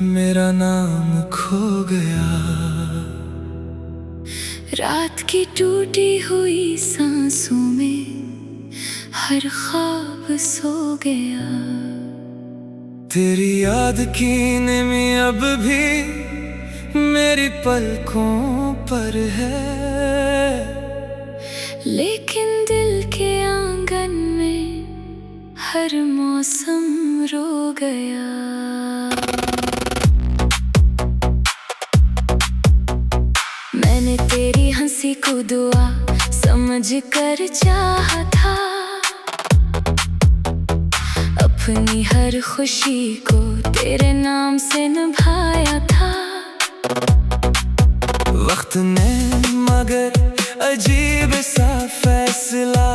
मेरा नाम खो गया। रात की टूटी हुई सांसों में हर ख्वाब सो गया। तेरी याद की नमी अब भी मेरी पलकों पर है, लेकिन दिल के आंगन में हर मौसम रो गया। मैंने तेरी हंसी को दुआ समझ कर चाहा था, अपनी हर खुशी को तेरे नाम से निभाया था। वक्त ने मगर अजीब सा फैसला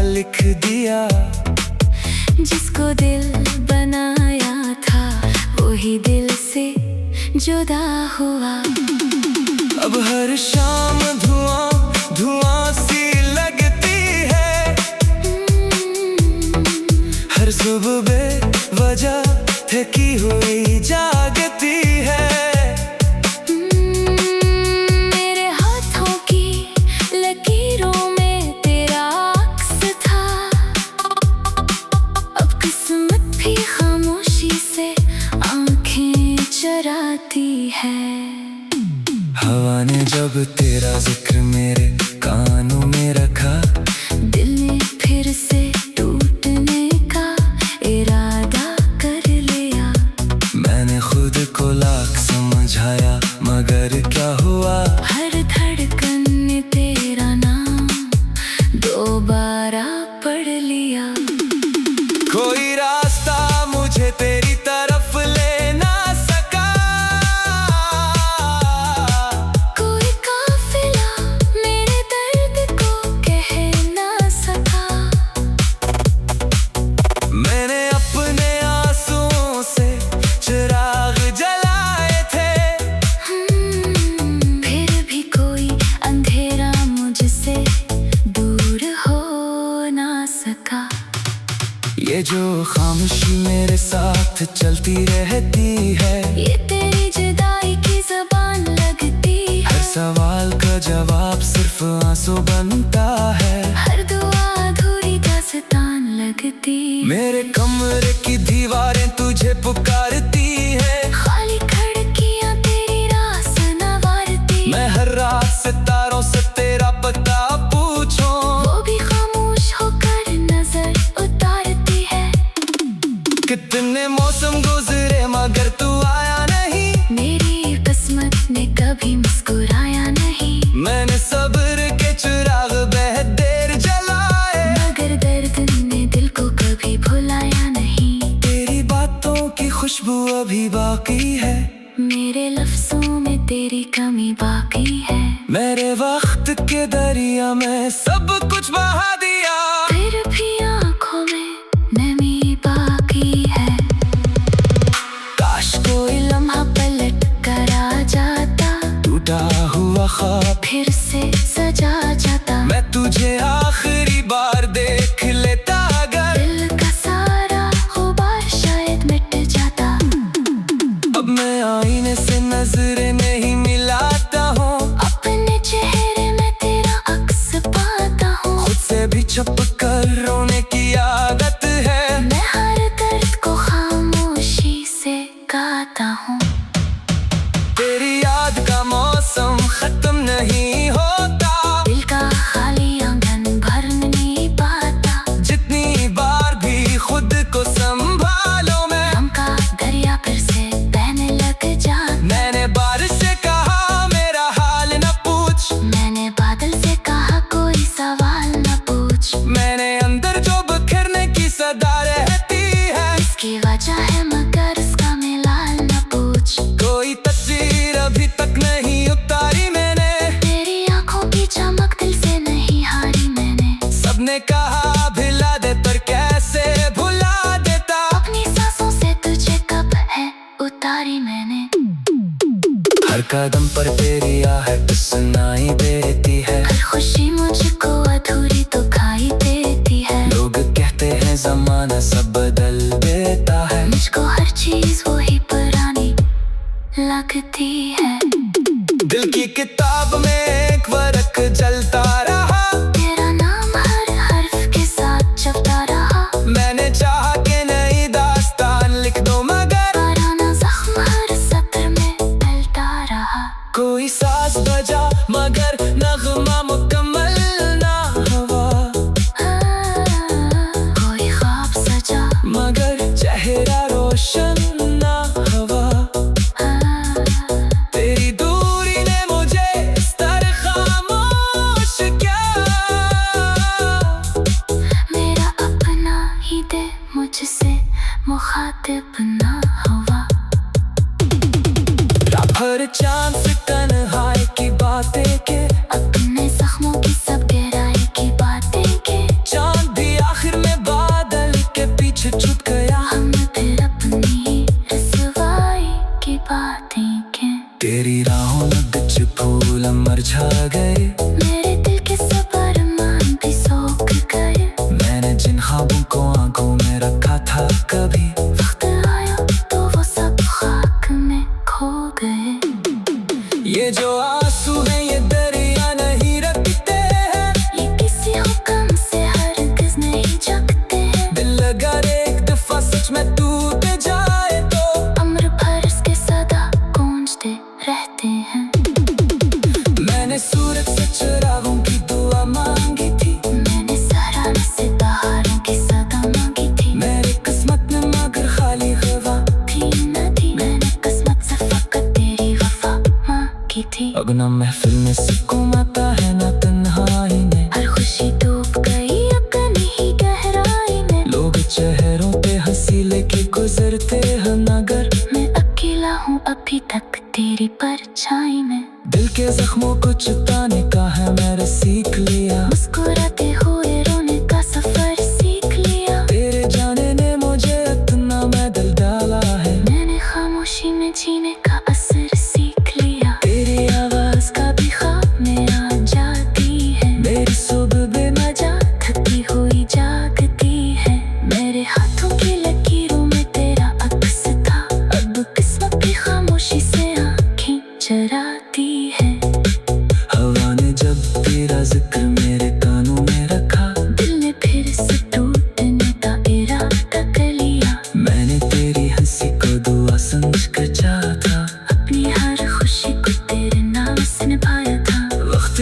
लिख दिया, जिसको दिल बनाया था वही दिल से जुदा हुआ। अब हर शाम धुआं धुआं सी लगती है, हर सुबह बेवजह थकी हुई जागती है। मेरे हाथों की लकीरों में तेरा अक्स था, अब किस्मत भी खामोशी से आंखें चराती है। हवा ने जब तेरा जिक्र मेरे कानों में रखा, दिल ने फिर से टूटने का इरादा कर लिया। मैंने खुद को लाख समझाया मगर क्या हुआ, हर धड़कन ने तेरा नाम दोबारा पढ़ लिया। कोई रास्ता मुझे तेरी तरफ ले ना सका, कोई काफिला मेरे दर्द को कह ना सका। मैंने अपने आंसुओं से चिराग जलाए थे, फिर भी कोई अंधेरा मुझसे दूर हो ना सका। ये जो खामोशी मेरे साथ चलती रहती है, ये तेरी जुदाई की ज़बान लगती है। हर सवाल का जवाब सिर्फ आंसू बनता है, हर दुआ अधूरी दास्तान लगती है। मेरे कमरे की दीवारें तुझे पुकारती है, खाली खिड़कियां तेरी राह संवारती। मैं हर रात सितारों से तेरा पता पूछूं, वो भी खामोश होकर नजर उतारती है। कितने मौसम गुजरे मगर तू आया नहीं, मेरी किस्मत ने कभी मुस्कुराया नहीं। मैंने सब्र के चिराग बेहद देर जलाए, मगर दर्द ने दिल को कभी भुलाया नहीं। तेरी बातों की खुशबू अभी बाकी है, मेरे लफ्जों में तेरी कमी बाकी है। मेरे वक्त के दरिया में सब कुछ बहा दिया, फिर भी आँखों में नमी बाकी है। काश कोई लम्हा पलट कर आ जाता, टूटा हुआ ख्वाब फिर से सजा जाता। मैं तुझे आखिरी बार देख लेता अगर, दिल का सारा गुबार शायद मिट जाता। अब मैं आईने से नजरें नहीं मिलाता हूँ, अपने चेहरे में तेरा अक्स पाता हूँ। खुद से भी छुप कर रोने की आदत है, मैं हर दर्द को खामोशी से गाता हूँ। तेरी याद का मौसम खत्म नहीं होता, दिल का खाली आंगन भर नहीं पाता। जितनी बार भी खुद को संभालो मैं, गम का दरिया फिर से बहने लग जाता। मैंने बारिश से कहा मेरा हाल न पूछ, मैंने बादल से कहा कोई सवाल न पूछ। मैंने अंदर जो बिखरने की सदा रहती है, इसकी वजह है मगर इसका मिलाल न पूछ। कोई तस्वीर अभी तक नहीं उतारी मैंने, तेरी आंखों की चमक दिल से नहीं हारी मैंने। सबने कहा भिला दे पर कैसे भुला देता, अपनी सांसों से तुझे कब है उतारी मैंने। हर कदम पर तेरी आहट सुनाई देती है, हर खुशी मुझको अधूरी तो खाई देती है। लोग कहते हैं जमाना सब बदल देता है, मुझको हर चीज वही पुरानी नगमा मुकम्मल ना हवा, कोई ख्वाब सजा मगर चेहरा रोशन ना हवा। तेरी दूरी ने मुझे इस तरह खामोश किया, मेरा अपना ही दे मुझसे मुखातिब ना हुआ। हर चांद से तन्हाई की बातें के, अपने जख्मों की सब गहराई की बातें के, चांद भी आखिर में बादल के पीछे छुप गया। हम फिर अपनी रसवाई की बातें के, तेरी राहों में बिच फूल मुरझा गए, मेरे दिल के सब अरमान भी सोख गए। मैंने जिन ख्वाबों को आंखों में रखा था कभी, वक्त आया तो वो सब खाक में खो गए। ये जो आंसू हैं ये दरिया नहीं रखते हैं, ये किसी हुक्म से हरगिज़ नहीं जगते हैं। दिल अगर एक दफा सच में टूट जाए तो अम्र भर इसके सदा गूंजते रहते हैं। मैंने सूरज से चिरागों की दुआ मांगी थी, मैंने सहराने से बहारों की सदा मांगी थी। मेरी किस्मत में मगर खाली हवा थी न थी, मैंने किस्मत से फकत तेरी वफा मांगी थी। अब ना महफिल में सुकून आता है ना तन्हाई में, हर खुशी डूब गई अपनी ही गहराई में। लोग चेहरों पे हंसी लेके गुजरते हैं नगर, मैं अकेला हूँ अभी तक तेरी परछाई में। दिल के जख्मों को छुपाने का है मैंने सीख लिया, मुस्कुराते हुए रोने का सफर सीख लिया। तेरे जाने ने मुझे इतना में दिल डाला है, मैंने खामोशी में जीने का असर सीख लिया। तेरी आवाज का भी ख्वाब में आ जाती है, मेरी सुबह बेवजह थकी हुई जागती है। मेरे हाथों की लकीरों में तेरा अक्स था, अब किस्मत भी खामोशी से आंखें चराती है। हवा ने जब तेरा जिक्र मेरे कानों में रखा, दिल ने फिर से टूटने का इरादा कर लिया। मैंने तेरी हंसी को दुआ समझ कर चाहा था, अपनी हर खुशी को तेरे नाम से निभाया था। वक्त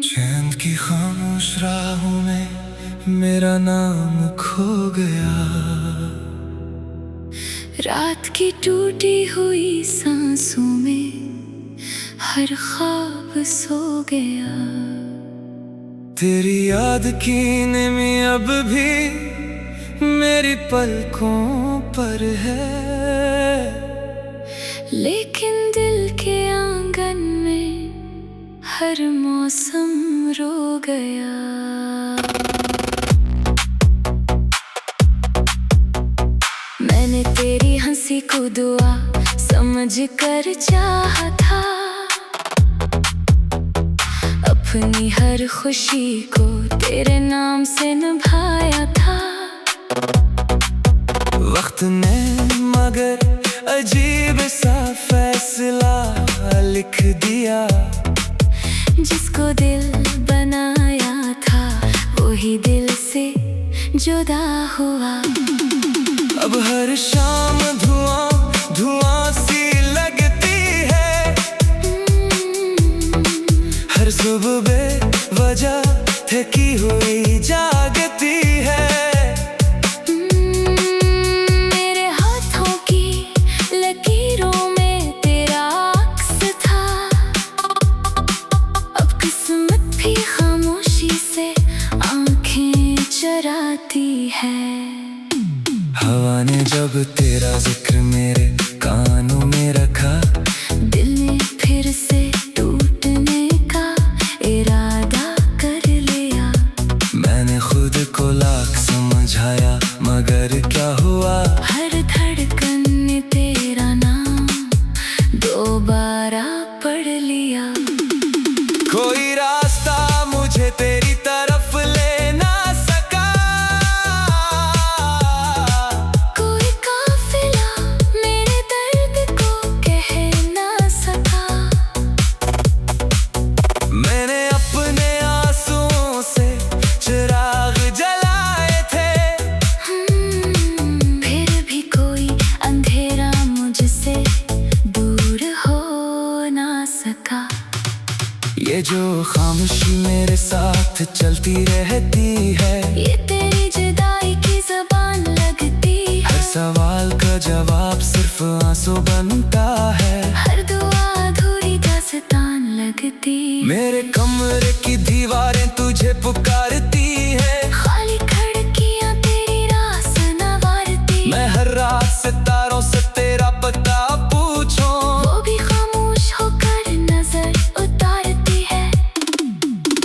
चांद की खामोश राहों में मेरा नाम खो गया, रात की टूटी हुई सांसों में हर ख्वाब सो गया। तेरी याद की नमी अब भी मेरी पलकों पर है, लेकिन दिल के आंगन में हर मौसम रो गया। मैंने तेरी हंसी को दुआ समझ कर चाहा था, अपनी हर खुशी को तेरे नाम से निभाया था। वक्त ने मगर अजीब सा फैसला लिख दिया, जिसको दिल बनाया था वही दिल से जुदा हुआ। अब हर शाम धुआं धुआं सी लगती है, हर सुबह बेवजह थकी हुई जागती है। मेरे हाथों की लकीरों में तेरा अक्स था, अब किस्मत भी खामोशी से आंखें चराती है। हवा ने जब तेरा जिक्र खामोशी मेरे साथ चलती रहती है। ये तेरी जुदाई की ज़बान लगती है। हर सवाल का जवाब सिर्फ आंसू बनता है। हर दुआ अधूरी दास्तान लगती है। मेरे कमरे की दीवारें तुझे पुकारती है। खाली खिड़कियां तेरी राह संवारती। मैं हर रात सितारों से तेरा पता पूछूं, वो भी खामोश होकर नजर उतारती है।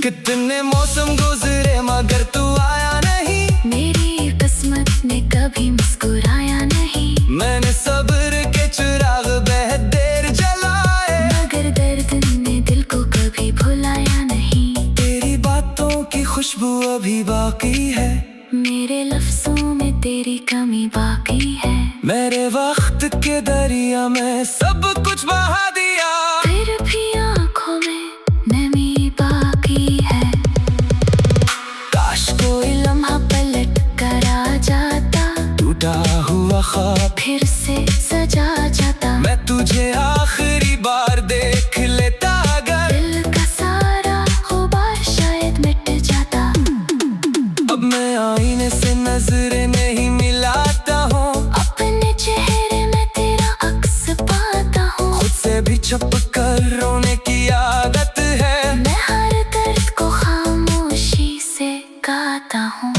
कितने मौसम गुजरे मगर तू आया नहीं। मेरी किस्मत ने कभी मुस्कुराया नहीं। मैंने सब्र के चिराग बेहद देर जलाए, मगर दर्द ने दिल को कभी भुलाया नहीं। तेरी बातों की खुशबू अभी बाकी है। मेरे लफ्जों में तेरी कमी बाकी है। मेरे वक्त के दरिया में सब कुछ बहा दिया, फिर भी आँखों में नमी बाकी है। काश कोई लम्हा पलट कर आ जाता, टूटा हुआ ख्वाब फिर से सजा जाता। मैं तुझे आखिरी बार देख लेता, अगर दिल का सारा गुबार शायद मिट जाता। अब मैं आईने से नजरें नहीं मिलाता हूँ, अपने चेहरे में तेरा अक्स पाता हूँ। खुद से भी छुप कर रोने की आदत है। मैं हर दर्द को खामोशी से गाता हूँ।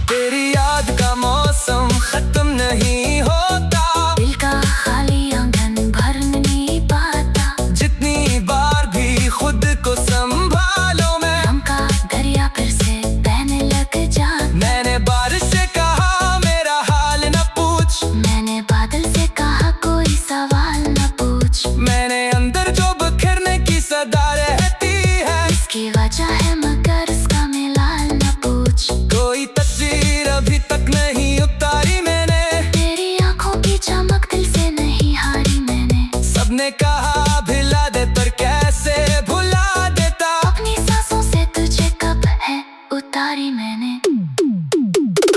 तेरी याद का मौसम खत्म नहीं होता, दिल का खाली आंगन भर नहीं पाता। जितनी बार भी खुद को संभालो मैं, गम का दरिया फिर से बहने लग जाता। मैंने बारिश से कहा मेरा हाल न पूछ, मैंने बादल से कहा कोई सवाल न पूछ। मैंने अंदर जो बिखरने की सदा रहती है, इसकी वजह है मगर इसका मिलाल न पूछ। कोई तस्वीर अभी तक नहीं उतारी मैंने, तेरी आंखों की चमक दिल से नहीं हारी मैंने। सबने कहा भिला दे पर कैसे भुला देता, अपनी सांसों से तुझे कब है उतारी मैंने।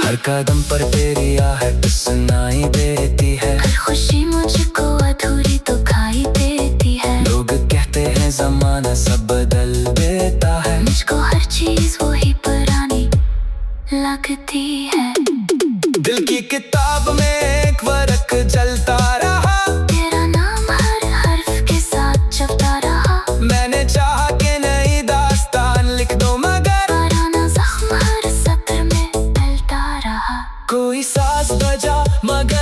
हर कदम पर तेरी आहट सुनाई देती है। हर खुशी मुझको अधूरी तो खाई देती है। लोग कहते हैं जमाना सब बदल देता है, मुझको हर चीज वही पुरानी लगती है। दिल की किताब में एक वर्क जलता रहा, तेरा नाम हर हर्फ के साथ जपता रहा। मैंने चाहा कि नई दास्तान लिख दो मगर पुराना जख्म हर सत्र में पलता रहा। कोई साज बजा मगर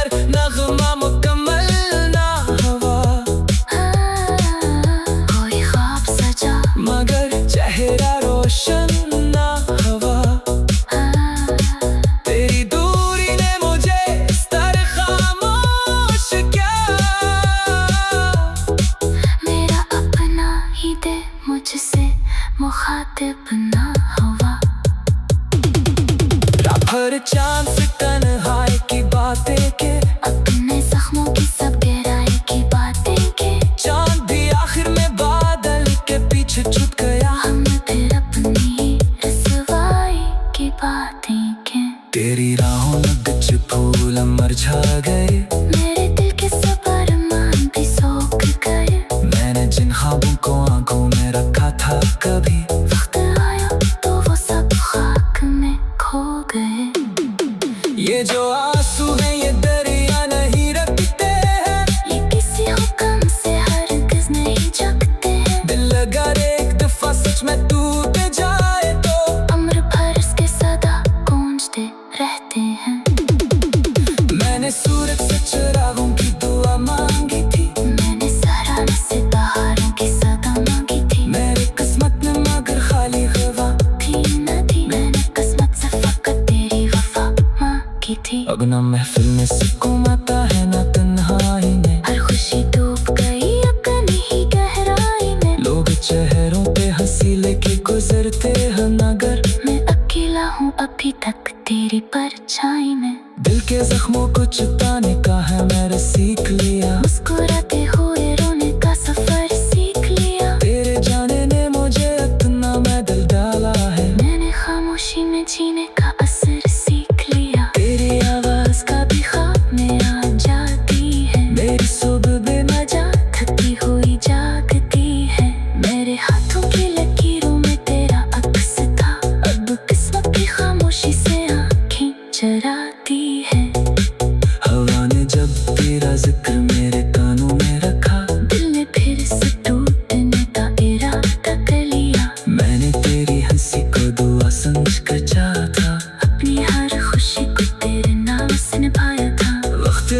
जिक्र मेरे कानों में रखा। दिल ने फिर से टूटने का इरादा कर लिया। मैंने तेरी हंसी को दुआ समझ कर चाहा था। अपनी हर खुशी को तेरे नाम से निभाया था। वक्त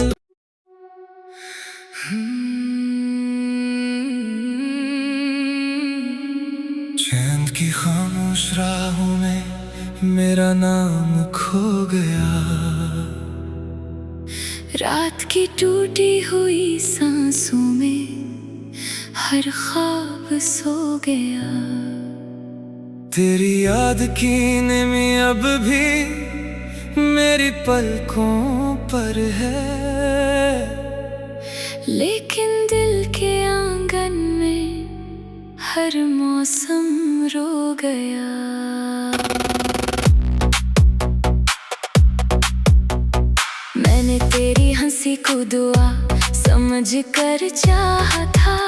चांद की खामोश राहों में मेरा नाम खो गया। रात की टूटी हुई सांसों में हर ख्वाब सो गया। तेरी याद की नमी अब भी मेरी पलकों पर है, लेकिन दिल के आंगन में हर मौसम रो गया। मैंने तेरी हंसी को दुआ समझ कर चाहा था।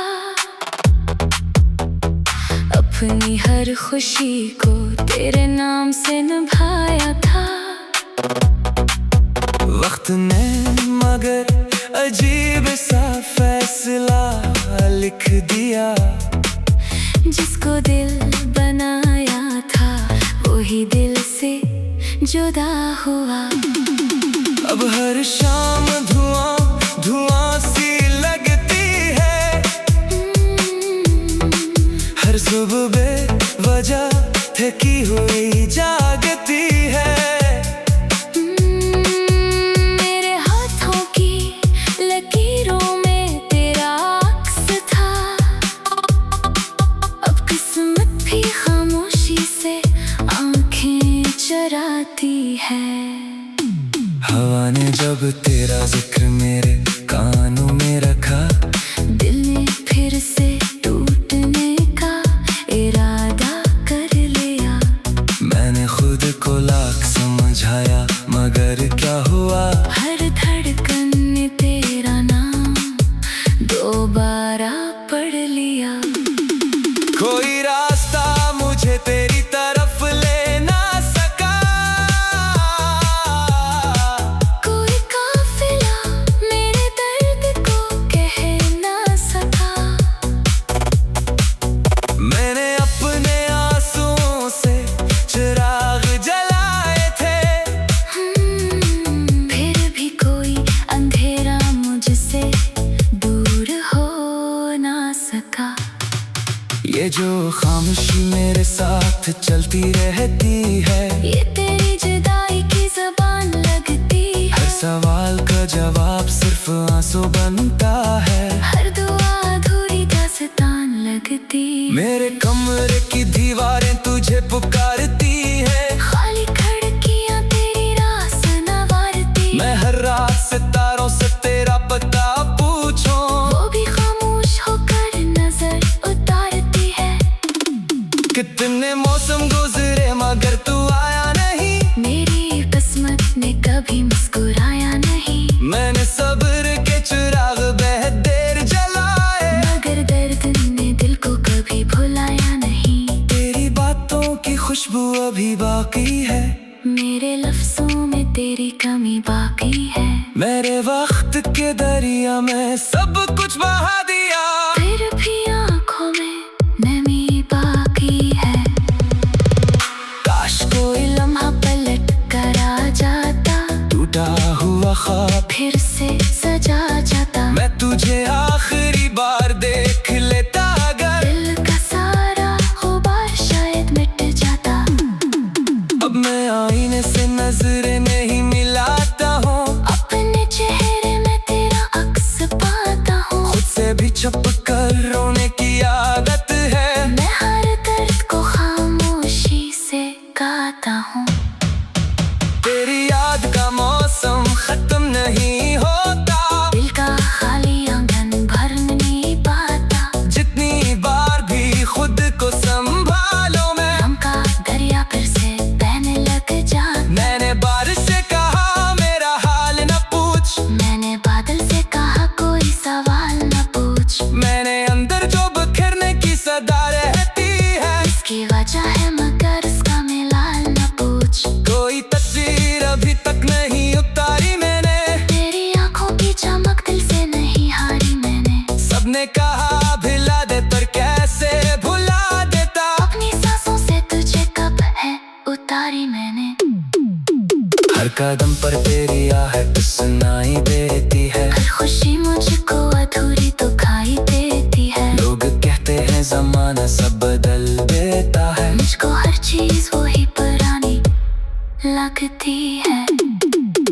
अपनी हर खुशी को तेरे नाम से निभाया था। वक्त ने मगर अजीब सा फैसला लिख दिया। जिसको दिल बनाया था वही दिल से जुदा हुआ। अब हर शाम धुआं धुआं सी लगती है। हर सुबह बेवजह थकी हुई जागती है। मेरे हाथों की लकीरों में तेरा अक्स था। अब किस्मत भी खामोशी से आंखें चराती है। हवा ने जब तेरा जिक्र मेरे कानों में रखा। दिल ने फिर से टूटने का इरादा कर लिया। मैंने खुद को लाख समझाया मगर क्या हुआ। हर धड़कन ने तेरा नाम दोबारा पढ़ लिया। कोई रास्ता मुझे तेरी तरफ ले ना सका। कोई काफिला मेरे दर्द को कह ना सका। मैंने अपने आंसुओं से चिराग जलाए थे। फिर भी कोई अंधेरा मुझसे दूर हो ना सका। ये जो खामोशी मेरे साथ चलती रहती है, ये तेरी जुदाई की ज़बान लगती है। हर सवाल का जवाब सिर्फ आंसू बनता है। हर दुआ अधूरी दास्तान लगती है। मेरे कमरे की दीवारें तुझे पुकारती है। खाली खिड़कियां तेरी राह संवारती है। मैं हर रात सितारों से तेरा पता पूछूं। वो भी खामोश होकर नजर उतारती है। कितने मौसम गुजरे मगर तू आया नहीं। मेरी किस्मत ने कभी मुस्कुराया नहीं। मैंने सब्र के चिराग बेहद देर जलाए, मगर दर्द ने दिल को कभी भुलाया नहीं। तेरी बातों की खुशबू अभी बाकी है। मेरे लफ्जों में तेरी कमी बाकी है। मेरे वक्त के दरिया में सब कुछ बहा दिया। फिर भी आंखों में नमी बाकी है। काश कोई लम्हा पलट कर आ जाता। टूटा हुआ ख्वाब फिर से सजा जाता। मैं तुझे आखिरी बार देख लेता अगर। दिल का सारा गुबार शायद मिट जाता। अब मैं आईने से नजरें नहीं मिलाता हूँ। अपने चेहरे में तेरा अक्स पाता हूँ। खुद से भी छुप कर रोने की आदत है। मैं हर दर्द को खामोशी से गाता हूँ। तेरी याद का मौसम खत्म नहीं होता। दिल का खाली आंगन भर नहीं पाता। जितनी बार भी खुद को संभालो मैं। गम का दरिया फिर से बहने लग जाता। मैंने बारिश से कहा मेरा हाल न पूछ। मैंने बादल से कहा कोई सवाल न पूछ। मैंने अंदर जो बिखरने की ने कहा भिला दे पर कैसे भुला देता। अपनी सांसों से तुझे कब है उतारी मैंने, हर कदम पर तेरी आहट सुनाई देती है। हर खुशी मुझको अधूरी तो खाई देती है। लोग कहते हैं जमाना सब बदल देता है, मुझको हर चीज वही पुरानी लगती है।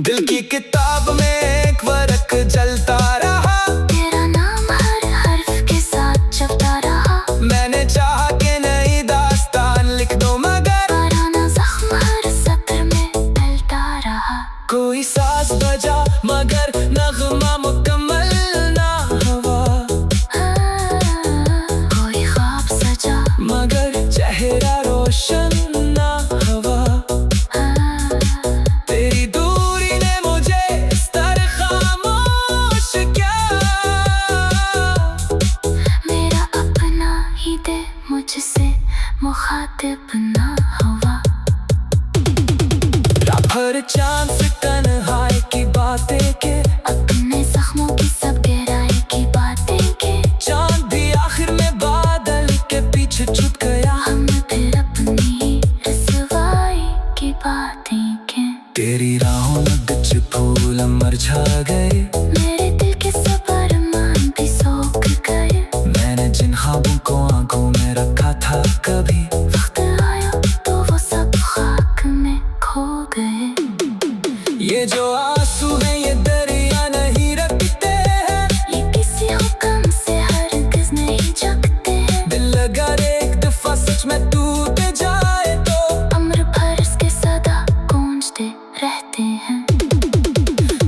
दिल की किताब में एक वर्क जलता रहा, तेरा नाम हर हर्फ के साथ जपता रहा। मैंने चाहा कि नई दास्तान लिख दो मगर पुराना जख्म हर सत्र में डलता रहा। कोई सांस बजा मगर नगमा मुकम्मल ना हुआ। कोई ख्वाब सजा मगर चेहरा रोशन ना हुआ। तेरी दूरी ने मुझे इस तरह खामोश किया। मेरा अपना ही दे मुझसे मुखातिब ना हुआ। हर चांद से तन्हाई की बातें के, अपने जख्मों की सब गहराई की बातें के। चांद भी आखिर में बादल के पीछे छुप गया। हम फिर अपनी रसवाई की बातें के। तेरी राहों में बिच फूल मुरझा गए, मेरे दिल के सब अरमान भी सोख गए। मैंने जिन ख्वाबों को आंखों में रखा था कभी वक्त आया तो वो सब खाक में खो गए। ये जो आंसू है ये दरिया नहीं रखते हैं, ये किसी हुक्म से हरगिज़ नहीं जगते हैं। दिल लगा एक दफा सच में टूट जाए तो अम्र भर इसके सदा गूंजते रहते हैं।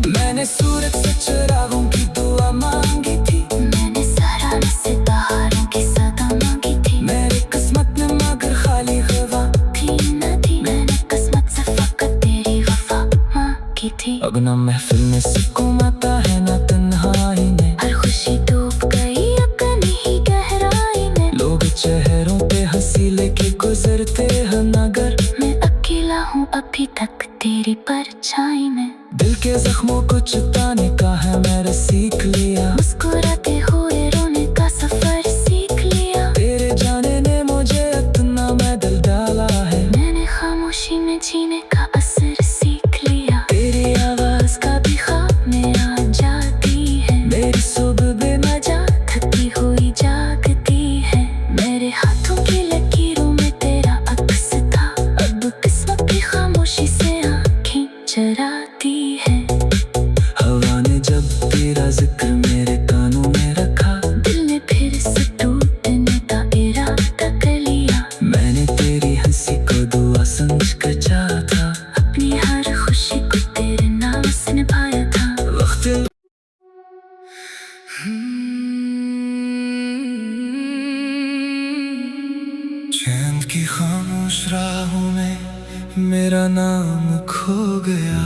मैंने सूरज से चिरागों की दुआ मांगी थी, मैंने सहराने से बहारों की सदा मांगी थी। मेरी किस्मत ने मगर खाली हवा थी न थी, मैंने किस्मत से फकत तेरी वफा मांगी थी। अब ना महफिल में सुकून आता है ना तन्हाई में, हर खुशी डूब गई अपनी ही गहराई में। लोग चेहरों पे हंसी लेके गुजरते हैं नगर, मैं अकेला हूँ अभी तक तेरी परछाई में। दिल के जख्मों को छुपाने का है मैंने सीख लिया। मुस्कुराते हुए रोने का सफर सीख लिया। तेरे जाने ने मुझे इतना में दिल डाला है, मैंने खामोशी में जीने का असर सीख लिया। तेरी आवाज का भी ख्वाब में आ जाती है। मेरी सुबह बेमजा थकी हुई जागती है। मेरे हाथों की लकीरों में तेरा अक्स था। अब किस्मत भी खामोशी से आंखें चराती है। हवा ने जब तेरा जिक्र मेरे कानों में रखा, दिल ने फिर से टूटने का इरादा कर लिया। मैंने तेरी हंसी को दुआ समझ कर चाहा था, अपनी हर खुशी को तेरे नाम से निभाया था। वक्त चांद की खामोश राहों में मेरा नाम खो गया।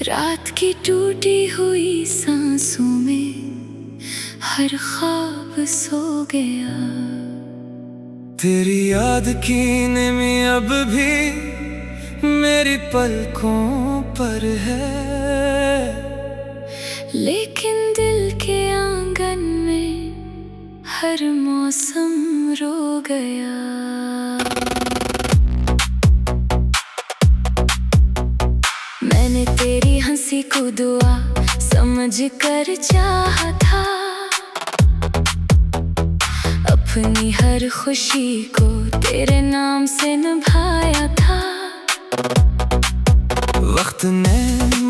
रात की टूटी हुई सांसों में हर ख्वाब सो गया। तेरी याद की नमी अब भी मेरी पलकों पर है, लेकिन दिल के आंगन में हर मौसम रो गया। मैंने तेरी हंसी को दुआ समझ कर चाहा था। अपनी हर खुशी को तेरे नाम से निभाया था। वक्त ने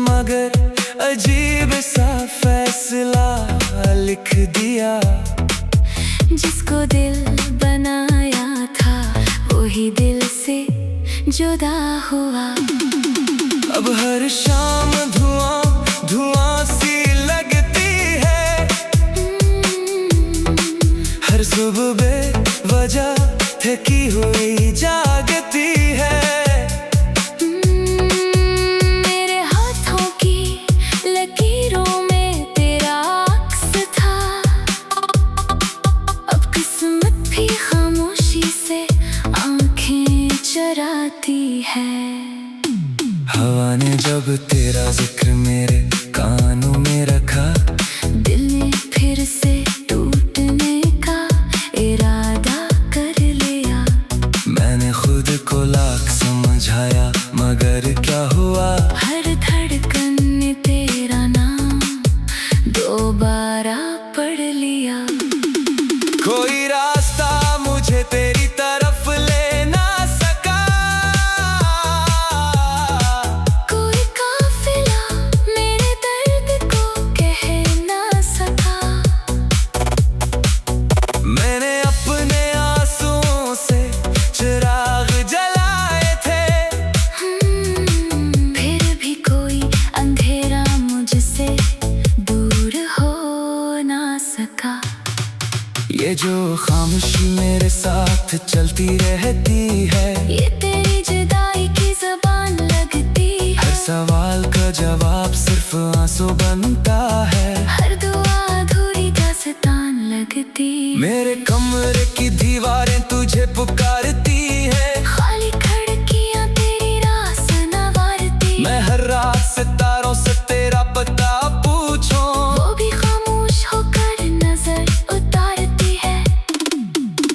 मगर अजीब सा फैसला लिख दिया। जिसको दिल बनाया था वही दिल से जुदा हुआ। अब हर शाम धुआं धुआं सी लगती है, हर सुबह बेवजह थकी हुई जागती है। मेरे हाथों की लकीरों में तेरा अक्स था। अब किस्मत भी खामोशी से आंखें चराती है। हवा ने जब तेरा जिक्र मेरे कानों में रखा, दिल ने जो खामोशी मेरे साथ चलती रहती है, ये तेरी जुदाई की ज़बान लगती है। हर सवाल का जवाब सिर्फ आंसू बनता है, हर दुआ अधूरी दास्तान लगती है। मेरे कमरे की दीवारें तुझे पुकारती है, खाली खिड़कियां तेरी राह संवारती। मैं हर रात सितारों से तेरा पता पूछूं, वो भी खामोश होकर नजर उतारती है।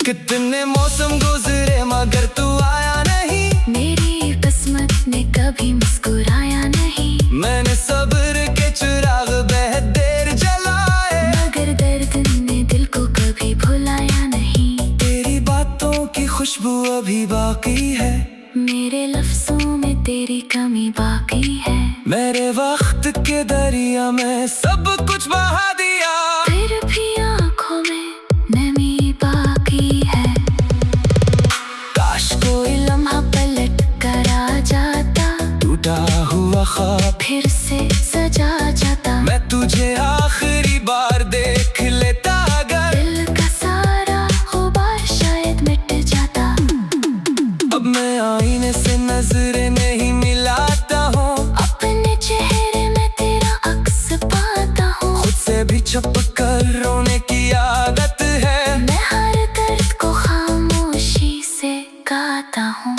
कितने मौसम गुजरे मगर तू आया नहीं, मेरी किस्मत ने कभी मुस्कुराया नहीं। मैंने सब्र के चिराग बेहद देर जलाए, मगर दर्द ने दिल को कभी भुलाया नहीं। तेरी बातों की खुशबू अभी बाकी है, मेरे लफ्जों में तेरी कमी बाकी है। मेरे वक्त के दरिया में सब कुछ बहा दिया, फिर भी आंखों में नमी बाकी है। काश कोई लम्हा पलट कर आ जाता, टूटा हुआ ख्वाब फिर से सजा जाता। मैं तुझे आखिरी बार देख लेता, अगर दिल का सारा गुबार शायद मिट जाता। अब मैं आईने से नजरें नहीं मिलाता हूँ, अपने चेहरे में तेरा अक्स पाता हूँ। खुद से भी छुप कर रोने की आदत है, मैं हर दर्द को खामोशी से गाता हूँ।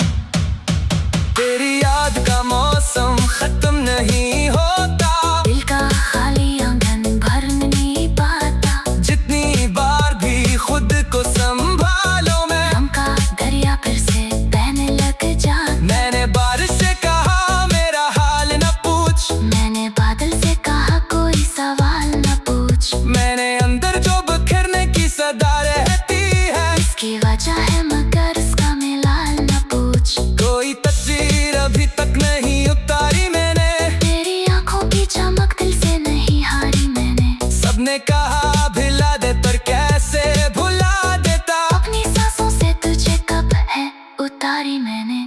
तेरी याद का मौसम खत्म नहीं होता, दिल का खाली आंगन भर नहीं पाता। जितनी बार भी खुद को संभालो मैं, गम का दरिया फिर से बहने लग जाता। मैंने बारिश से कहा मेरा हाल न पूछ, मैंने बादल से कहा कोई सवाल न पूछ। मैंने अंदर जो बिखरने की सदा रहती है, इसकी वजह है मगर इसका मिलाल न पूछ। कोई तस्वीर अभी तक नहीं उतारी मैंने, तेरी आंखों की चमक दिल से नहीं हारी मैंने। सबने कहा भिला दे पर कैसे भुला देता, अपनी सांसों से तुझे कब है उतारी मैंने।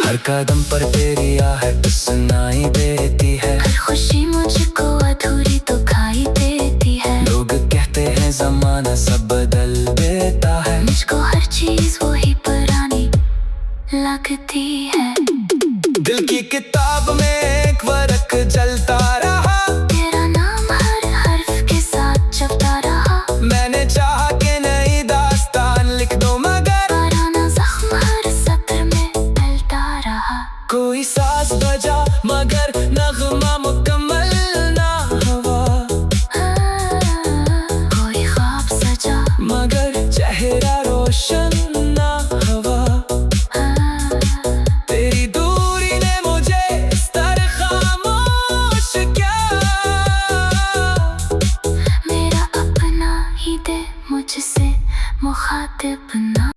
हर कदम पर तेरी आहट सुनाई देती है, हर खुशी मुझको अधूरी तो खाई देती है। लोग कहते हैं जमाना सब बदल देता है, मुझको हर चीज वही पुरानी लगती है। दिल की किताब में एक वर्क जलता रहा, तेरा नाम हर हर्फ के साथ जपता रहा। मैंने चाहा कि नई दास्तान लिख दो मगर पुराना जख्म हर सत्र में फैलता रहा। कोई साज बजा मगर